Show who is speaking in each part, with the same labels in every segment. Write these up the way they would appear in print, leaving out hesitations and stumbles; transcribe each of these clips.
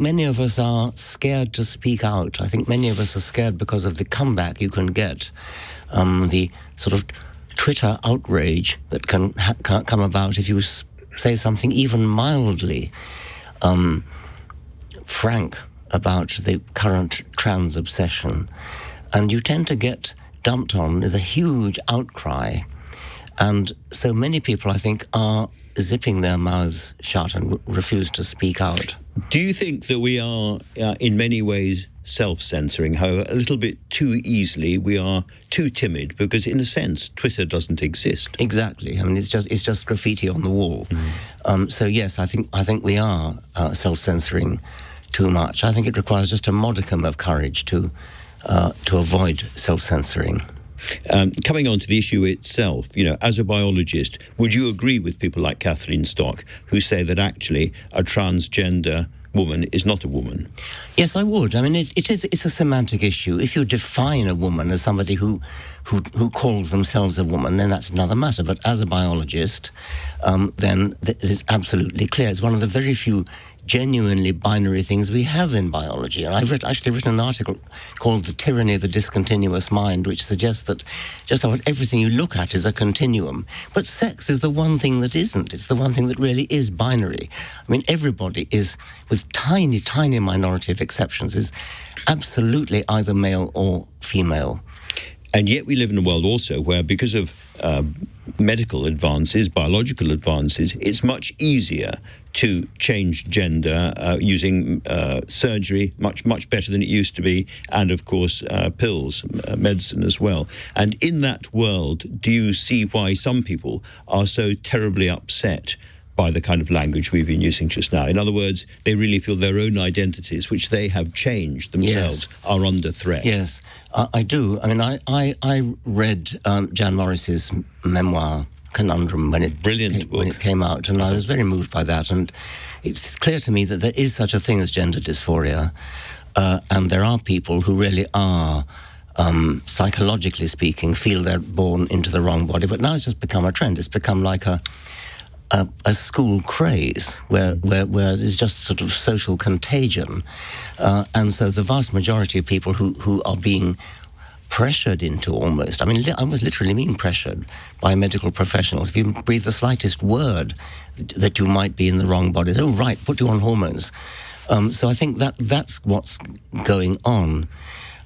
Speaker 1: many of us are scared to speak out. I think many of us are scared because of the comeback you can get, the sort of Twitter outrage that can come about if you say something even mildly frank about the current trans obsession. And you tend to get dumped on with a huge outcry. And so many people, I think, are zipping their mouths shut and refuse to speak out.
Speaker 2: Do you think that we are, in many ways, self-censoring, however, a little bit too easily? We are too timid because, in a sense, Twitter doesn't exist.
Speaker 1: Exactly. I mean, it's just graffiti on the wall. So yes, I think we are self-censoring too much. I think it requires just a modicum of courage to avoid self-censoring.
Speaker 2: Coming on to the issue itself, as a biologist, would you agree with people like Kathleen Stock who say that actually a transgender woman is not a woman?
Speaker 1: Yes, I would. I mean, it's a semantic issue. If you define a woman as somebody who calls themselves a woman, then that's another matter. But as a biologist, then it is absolutely clear. It's one of the very few genuinely binary things we have in biology. And I've actually written an article called The Tyranny of the Discontinuous Mind, which suggests that just about everything you look at is a continuum. But sex is the one thing that isn't. It's the one thing that really is binary. I mean, everybody is, with tiny, tiny minority of exceptions, is absolutely either male or female.
Speaker 2: And yet we live in a world also where, because of medical advances, biological advances, it's much easier to change gender using surgery, much better than it used to be, and of course pills, medicine as well. And in that world, do you see why some people are so terribly upset by the kind of language we've been using just now? In other words, they really feel their own identities, which they have changed themselves, are under threat.
Speaker 1: Yes, I do. I mean, I read Jan Morris's memoir, Conundrum, when it came out, and I was very moved by that. And it's clear to me that there is such a thing as gender dysphoria, and there are people who really are, psychologically speaking, feel they're born into the wrong body. But now it's just become a trend. It's become like a school craze where there's just sort of social contagion, and so the vast majority of people who are being pressured into almost, I mean, I was literally being pressured by medical professionals. If you breathe the slightest word that you might be in the wrong body, oh right, put you on hormones. So I think that's what's going on.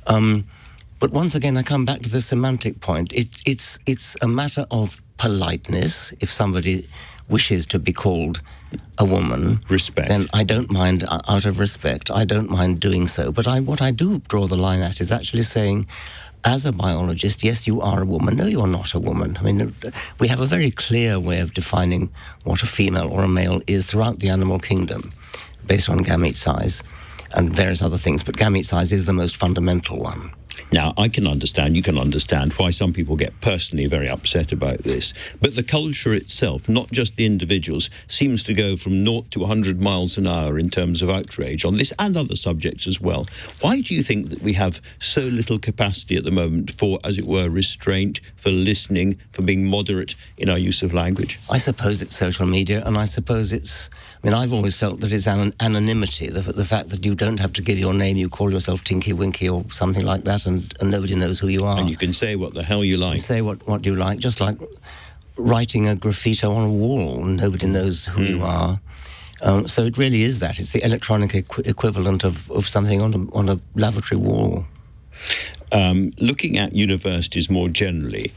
Speaker 1: But once again, I come back to the semantic point. It's a matter of politeness. If somebody wishes to be called a woman,
Speaker 2: respect,
Speaker 1: then I don't mind, out of respect, I don't mind doing so. But what I do draw the line at is actually saying, as a biologist, yes, you are a woman. No, you are not a woman. I mean, we have a very clear way of defining what a female or a male is throughout the animal kingdom, based on gamete size and various other things. But gamete size is the most fundamental one.
Speaker 2: Now, you can understand why some people get personally very upset about this. But the culture itself, not just the individuals, seems to go from 0 to 100 miles an hour in terms of outrage on this and other subjects as well. Why do you think that we have so little capacity at the moment for, as it were, restraint, for listening, for being moderate in our use of language?
Speaker 1: I suppose it's social media, and I suppose it's... I mean, I've always felt that it's anonymity, the fact that you don't have to give your name, you call yourself Tinky Winky or something like that, and nobody knows who you are.
Speaker 2: And you can say what the hell you like.
Speaker 1: You say what you like, just like writing a graffiti on a wall, and nobody knows who you are. So it really is that. It's the electronic equivalent of something on a lavatory wall.
Speaker 2: Looking at universities more generally,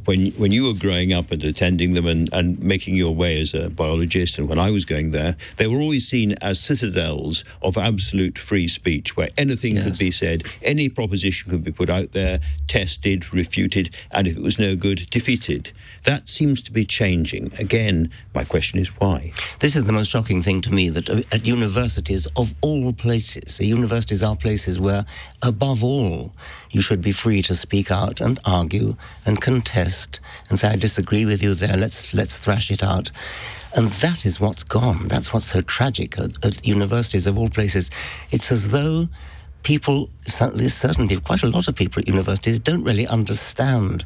Speaker 2: when you were growing up and attending them and making your way as a biologist, and when I was going there, they were always seen as citadels of absolute free speech, where anything could be said, any proposition could be put out there, tested, refuted, and if it was no good, defeated. That seems to be changing. Again, my question is why?
Speaker 1: This is the most shocking thing to me, that at universities, of all places, universities are places where, above all, you should be free to speak out and argue and contest and say, I disagree with you there, let's thrash it out. And that is what's gone. That's what's so tragic at universities of all places. It's as though people, certain people, quite a lot of people at universities don't really understand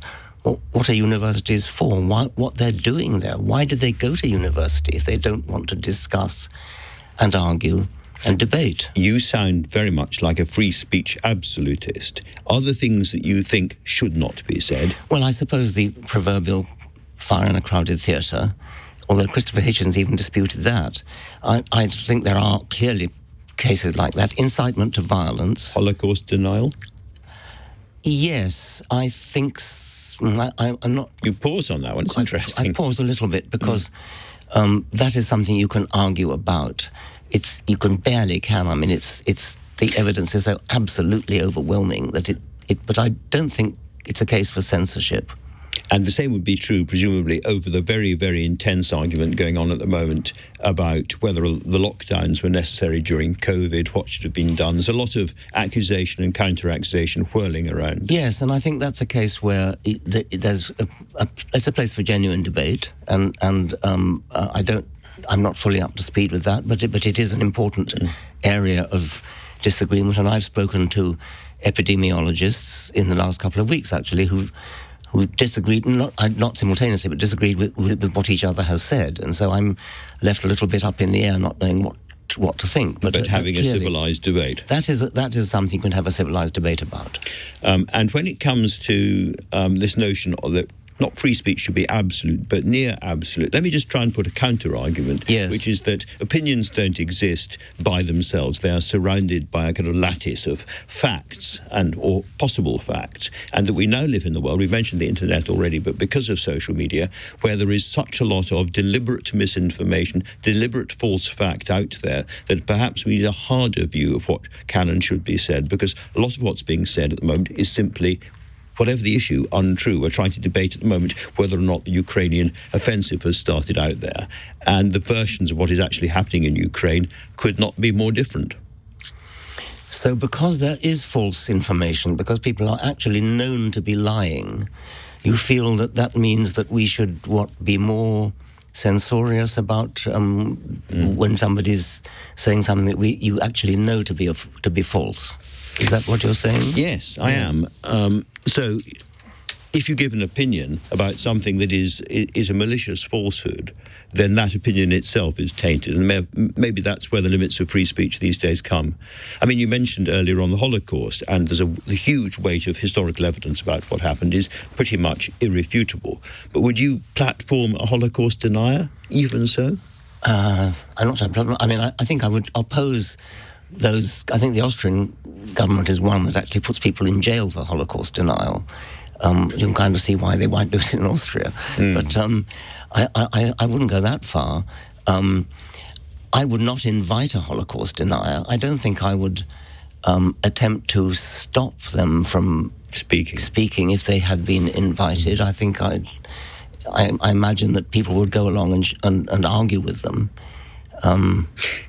Speaker 1: what a university is for, what they're doing there. Why do they go to university if they don't want to discuss and argue and debate.
Speaker 2: You sound very much like a free speech absolutist. Are there things that you think should not be said?
Speaker 1: Well, I suppose the proverbial fire in a crowded theatre, although Christopher Hitchens even disputed that. I think there are clearly cases like that. Incitement to violence.
Speaker 2: Holocaust denial?
Speaker 1: Yes, I think... I'm not...
Speaker 2: You pause on that one, it's interesting.
Speaker 1: I pause a little bit because that is something you can argue about. You barely can. I mean, it's the evidence is so absolutely overwhelming that but I don't think it's a case for censorship.
Speaker 2: And the same would be true, presumably, over the very, very intense argument going on at the moment about whether the lockdowns were necessary during COVID, what should have been done. There's a lot of accusation and counter-accusation whirling around.
Speaker 1: Yes, and I think that's a case where it's a place for genuine debate, and I'm not fully up to speed with that, but it is an important area of disagreement, and I've spoken to epidemiologists in the last couple of weeks, actually, who disagreed, not simultaneously, but disagreed with what each other has said. And so I'm left a little bit up in the air, not knowing what to think. But
Speaker 2: having a civilised debate.
Speaker 1: That is something you can have a civilised debate about.
Speaker 2: And when it comes to this notion of that not free speech should be absolute, but near absolute. Let me just try and put a counter-argument, which is that opinions don't exist by themselves. They are surrounded by a kind of lattice of facts or possible facts, and that we now live in the world, we've mentioned the internet already, but because of social media, where there is such a lot of deliberate misinformation, deliberate false fact out there, that perhaps we need a harder view of what can and should be said, because a lot of what's being said at the moment is simply, whatever the issue, untrue. We're trying to debate at the moment whether or not the Ukrainian offensive has started out there. And the versions of what is actually happening in Ukraine could not be more different.
Speaker 1: So because there is false information, because people are actually known to be lying, you feel that means that we should, be more censorious about when somebody's saying something that you actually know to be false? Is that what you're saying?
Speaker 2: Yes, I am. So if you give an opinion about something that is a malicious falsehood, then that opinion itself is tainted. And maybe that's where the limits of free speech these days come. I mean, you mentioned earlier on the Holocaust, and there's the huge weight of historical evidence about what happened is pretty much irrefutable. But would you platform a Holocaust denier, even so?
Speaker 1: I'm not sure. I mean, I think I would oppose those. I think the Austrian government is one that actually puts people in jail for Holocaust denial. You can kind of see why they won't do it in Austria. But I wouldn't go that far. I would not invite a Holocaust denier. I don't think I would attempt to stop them from speaking if they had been invited. I think I imagine that people would go along and argue with them.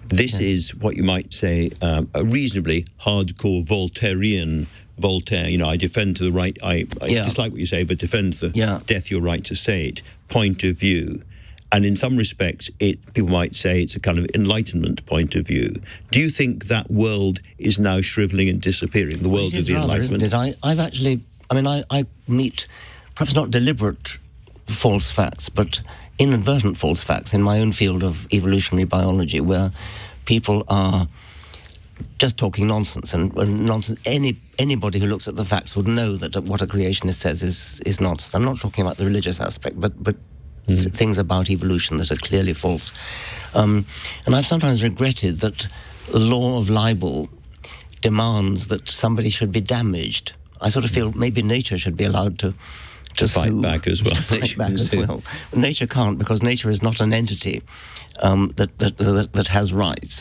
Speaker 2: This is what you might say a reasonably hardcore Voltairean Voltaire, I defend to the right, I dislike what you say, but defend the death your right to say it, point of view. And in some respects, people might say it's a kind of Enlightenment point of view. Do you think that world is now shrivelling and disappearing, the world of the Enlightenment?
Speaker 1: Isn't it? I've actually, I meet, perhaps not deliberate false facts, but inadvertent false facts in my own field of evolutionary biology, where people are just talking nonsense, and nonsense. Anybody who looks at the facts would know that what a creationist says is nonsense. I'm not talking about the religious aspect, but things about evolution that are clearly false. And I've sometimes regretted that the law of libel demands that somebody should be damaged. I sort of feel maybe nature should be allowed to
Speaker 2: fight back as well.
Speaker 1: Nature can't, because nature is not an entity that has rights.